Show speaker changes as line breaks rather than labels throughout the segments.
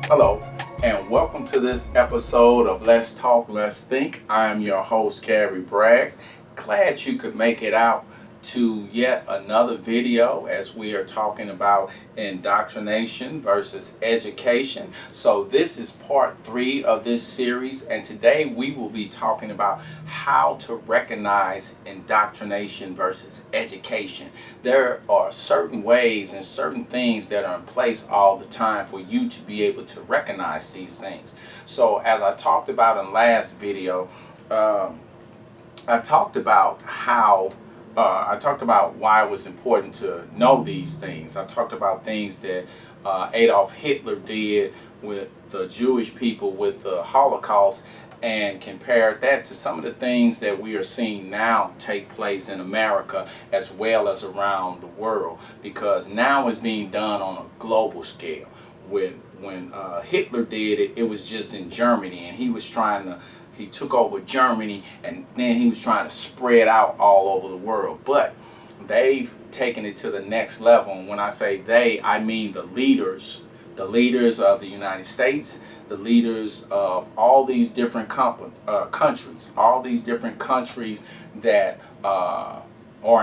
Hello, and welcome to this episode of Let's Talk, Let's Think. I'm your host, Carrie Braggs. Glad you could make it out to yet another video as we are talking about indoctrination versus education. So this is part 3 of this series, and today we will be talking about how to recognize indoctrination versus education. There are certain ways and certain things that are in place all the time for you to be able to recognize these things. So as I talked about in last video, I talked about why it was important to know these things. I talked about things that Adolf Hitler did with the Jewish people with the Holocaust, and compared that to some of the things that we are seeing now take place in America as well as around the world, because now it's being done on a global scale. When Hitler did it, it was just in Germany, and he took over Germany, and then he was trying to spread out all over the world. But they've taken it to the next level, and when I say they, I mean the leaders of the United States, the leaders of all these different countries, all these different countries that are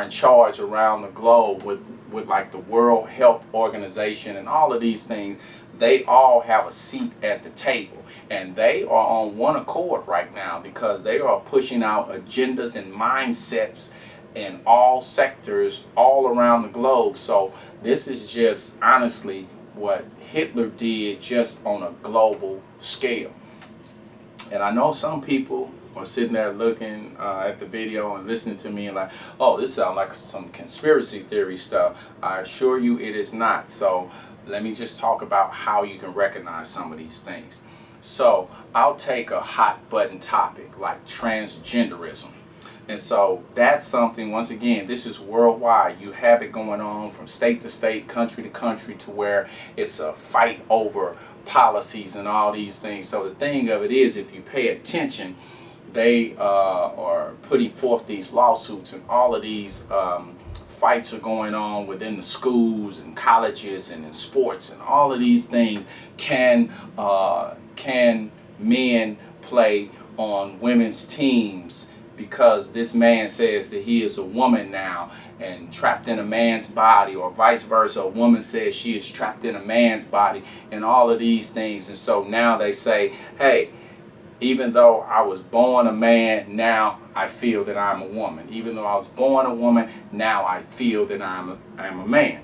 in charge around the globe with like the World Health Organization and all of these things. They all have a seat at the table, and they are on one accord right now because they are pushing out agendas and mindsets in all sectors all around the globe. So this is just honestly what Hitler did, just on a global scale. And I know some people are sitting there looking at the video and listening to me and like, oh, this sounds like some conspiracy theory stuff. I assure you it is not. So let me just talk about how you can recognize some of these things. So I'll take a hot button topic like transgenderism. And so that's something, once again, this is worldwide. You have it going on from state to state, country to country, to where it's a fight over policies and all these things. So the thing of it is, if you pay attention, they are putting forth these lawsuits, and all of these fights are going on within the schools and colleges and in sports and all of these things. Can men play on women's teams because this man says that he is a woman now and trapped in a man's body, or vice versa, a woman says she is trapped in a man's body, and all of these things. And so now they say, hey, even though I was born a man, now I feel that I'm a woman. Even though I was born a woman, now I feel that I'm a man.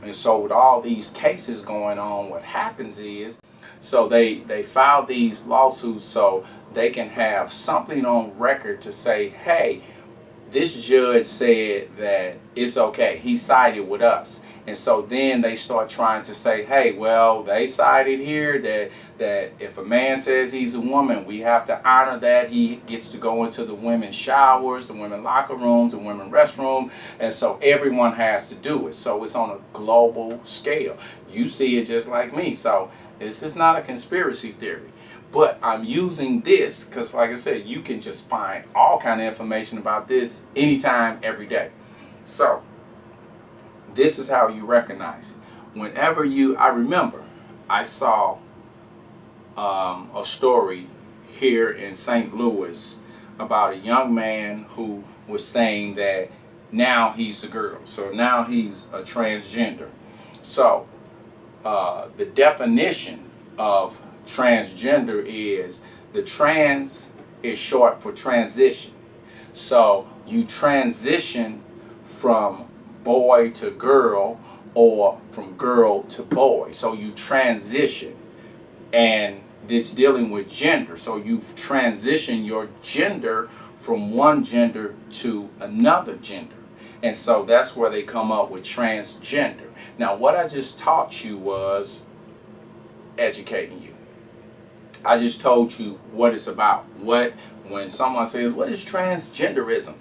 And so with all these cases going on, what happens is, so they file these lawsuits so they can have something on record to say, hey, this judge said that it's okay. He sided with us. And so then they start trying to say, hey, well, they sided here that if a man says he's a woman, we have to honor that. He gets to go into the women's showers, the women's locker rooms, the women's restroom. And so everyone has to do it. So it's on a global scale. You see it just like me. So this is not a conspiracy theory. But I'm using this because, like I said, you can just find all kind of information about this anytime, every day. So this is how you recognize it. Whenever I remember I saw a story here in St. Louis about a young man who was saying that now he's a girl. So now he's a transgender. So the definition of transgender is, the trans is short for transition. So you transition from boy to girl, or from girl to boy. So you transition, and it's dealing with gender. So you've transitioned your gender from one gender to another gender. And so that's where they come up with transgender. Now what I just taught you was educating you. I just told you what it's about. When someone says, what is transgenderism?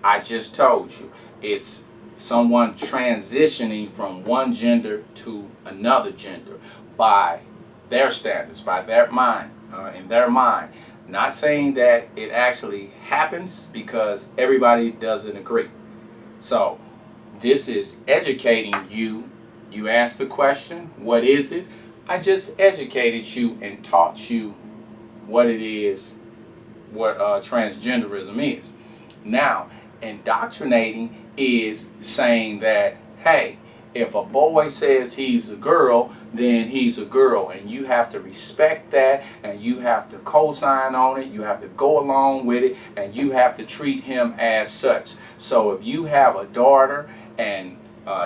I just told you it's someone transitioning from one gender to another gender by their standards, by their mind, in their mind. Not saying that it actually happens, because everybody doesn't agree. So this is educating you. You ask the question, what is it? I just educated you and taught you what it is, what transgenderism is. Now, indoctrinating is saying that, hey, if a boy says he's a girl, then he's a girl, and you have to respect that, and you have to co-sign on it, you have to go along with it, and you have to treat him as such. So if you have a daughter and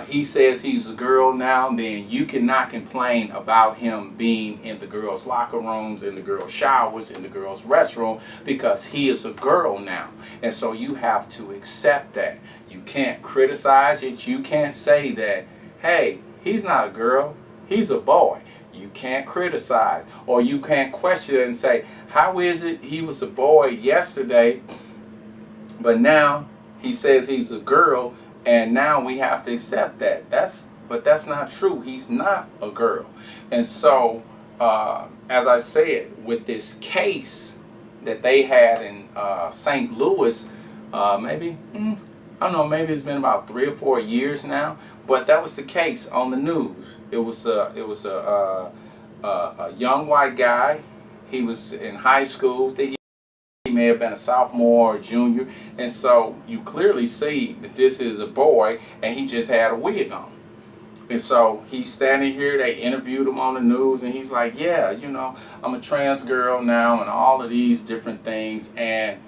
he says he's a girl now, then you cannot complain about him being in the girls' locker rooms, in the girls' showers, in the girls' restroom, because he is a girl now. And so you have to accept that. You can't criticize it. You can't say that, hey, he's not a girl, he's a boy. You can't criticize, or you can't question it and say, how is it he was a boy yesterday, but now he says he's a girl, and now we have to accept that. But that's not true. He's not a girl. And so, as I said, with this case that they had in St. Louis, maybe, I don't know, maybe it's been about 3 or 4 years now, but that was the case on the news. It was a young white guy. He was in high school. He may have been a sophomore or junior, and so you clearly see that this is a boy, and he just had a wig on. And so he's standing here, they interviewed him on the news, and he's like, yeah, you know, I'm a trans girl now, and all of these different things. And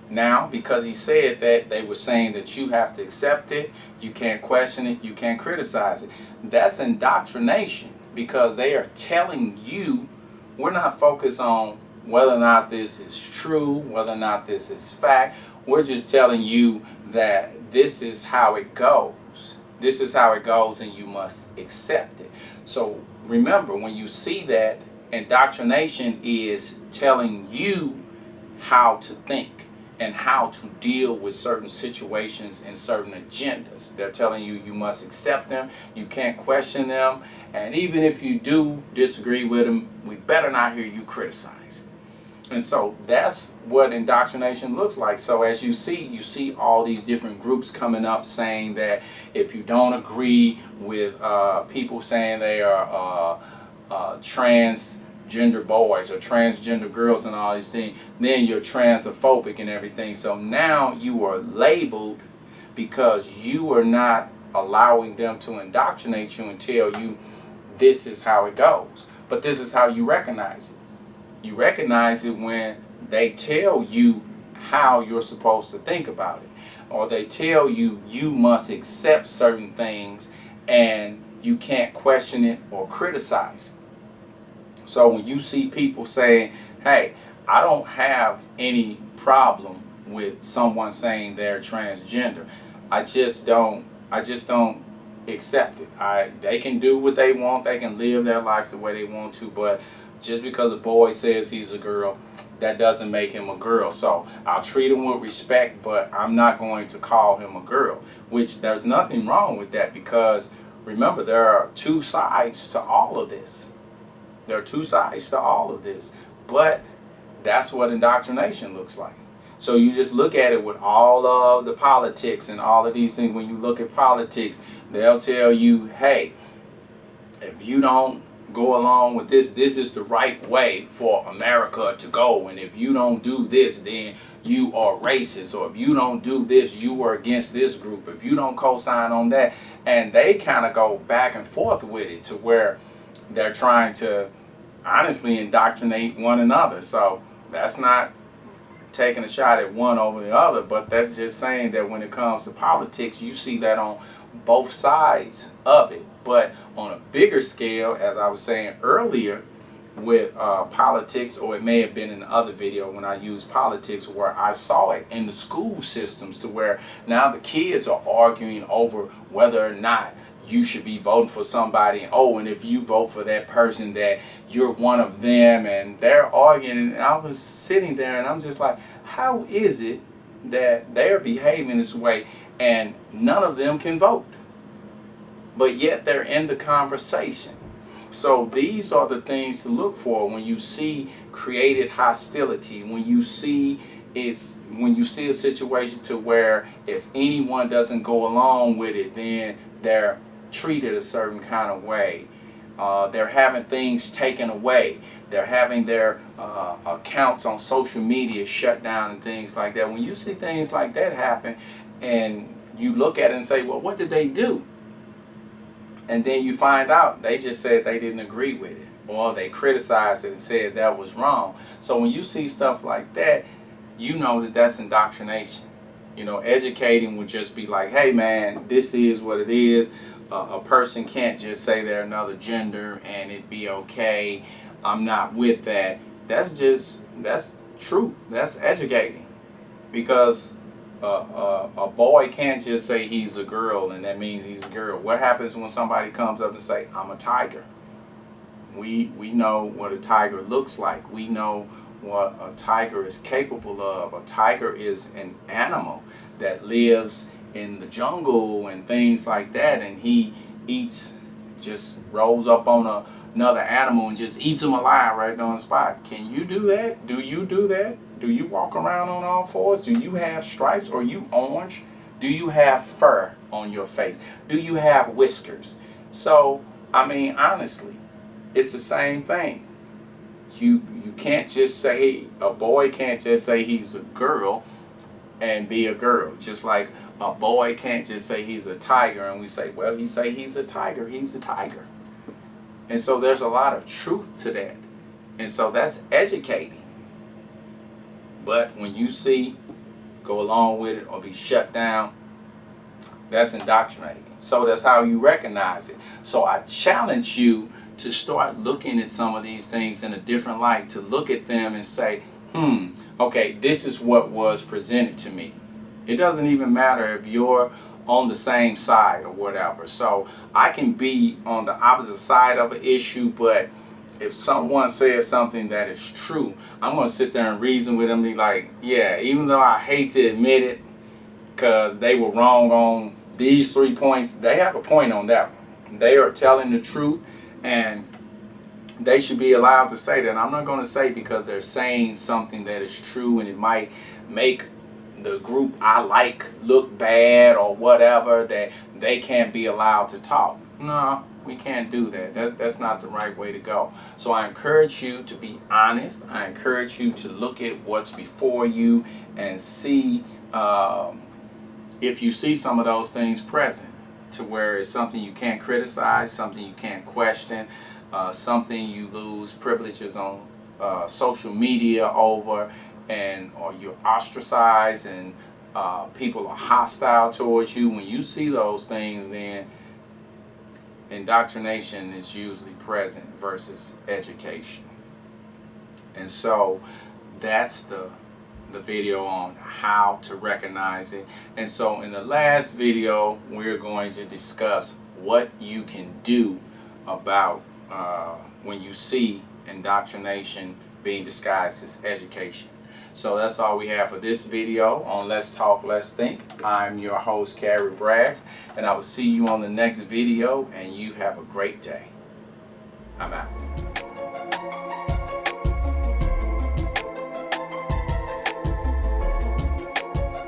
now, because he said that, they were saying that you have to accept it, you can't question it, you can't criticize it. That's indoctrination, because they are telling you, we're not focused on whether or not this is true, whether or not this is fact. We're just telling you that this is how it goes. This is how it goes, and you must accept it. So remember, when you see that, indoctrination is telling you how to think and how to deal with certain situations and certain agendas. They're telling you you must accept them, you can't question them, and even if you do disagree with them, we better not hear you criticize. And so that's what indoctrination looks like. So as you see all these different groups coming up saying that if you don't agree with people saying they are transgender boys or transgender girls and all these things, then you're transphobic and everything. So now you are labeled because you are not allowing them to indoctrinate you and tell you this is how it goes. But this is how you recognize it. You recognize it when they tell you how you're supposed to think about it, or they tell you you must accept certain things and you can't question it or criticize it. So when you see people saying, hey, I don't have any problem with someone saying they're transgender, I just don't accept it. They can do what they want, they can live their life the way they want to, but just because a boy says he's a girl, that doesn't make him a girl. So I'll treat him with respect, but I'm not going to call him a girl, which there's nothing wrong with that, because remember, there are two sides to all of this. There are two sides to all of this, but that's what indoctrination looks like. So you just look at it with all of the politics and all of these things. When you look at politics, they'll tell you, hey, if you don't go along with this is the right way for America to go, and if you don't do this, then you are racist, or if you don't do this, you are against this group, if you don't co-sign on that. And they kind of go back and forth with it to where they're trying to honestly indoctrinate one another. So that's not taking a shot at one over the other, but that's just saying that when it comes to politics, you see that on both sides of it. But on a bigger scale, as I was saying earlier with politics, or it may have been in the other video when I used politics, where I saw it in the school systems, to where now the kids are arguing over whether or not you should be voting for somebody, and if you vote for that person, that you're one of them, and they're arguing. And I was sitting there and I'm just like, how is it that they're behaving this way and none of them can vote, but yet they're in the conversation? So these are the things to look for when you see created hostility, when you see a situation to where if anyone doesn't go along with it, then they're treated a certain kind of way. They're having things taken away. They're having their accounts on social media shut down and things like that. When you see things like that happen and you look at it and say, well, what did they do? And then you find out they just said they didn't agree with it, or they criticized it and said that was wrong. So when you see stuff like that, you know that that's indoctrination. You know, educating would just be like, hey man, this is what it is. A person can't just say they're another gender and it be okay. I'm not with that. That's truth. That's educating. Because a boy can't just say he's a girl and that means he's a girl. What happens when somebody comes up and say, I'm a tiger? We know what a tiger looks like. We know what a tiger is capable of. A tiger is an animal that lives in the jungle and things like that, and he eats, just rolls up on another animal and just eats them alive right on the spot. Can you do that? Do you do that? Do you walk around on all fours? Do you have stripes? Are you orange? Do you have fur on your face? Do you have whiskers? So, I mean, honestly, it's the same thing. You can't just say, a boy can't just say he's a girl and be a girl. Just like a boy can't just say he's a tiger and we say, well, he say he's a tiger, he's a tiger. And so there's a lot of truth to that. And so that's educating. But when you see go along with it or be shut down, that's indoctrinating. So that's how you recognize it. So I challenge you to start looking at some of these things in a different light, to look at them and say, okay, this is what was presented to me. It doesn't even matter if you're on the same side or whatever. So I can be on the opposite side of an issue, but if someone says something that is true, I'm going to sit there and reason with them and be like, yeah, even though I hate to admit it, because they were wrong on these 3 points, they have a point on that one. They are telling the truth, and they should be allowed to say that. I'm not going to say because they're saying something that is true and it might make the group I like look bad or whatever, that they can't be allowed to talk. No, we can't do that. That's not the right way to go. So I encourage you to be honest. I encourage you to look at what's before you and see if you see some of those things present, to where it's something you can't criticize, something you can't question, something you lose privileges on social media over, or you're ostracized and people are hostile towards you. When you see those things, then indoctrination is usually present versus education. And so that's the video on how to recognize it. And so in the last video, we're going to discuss what you can do about when you see indoctrination being disguised as education. So that's all we have for this video on Let's Talk, Let's Think. I'm your host, Carrie Braggs, and I will see you on the next video, and you have a great day. I'm out.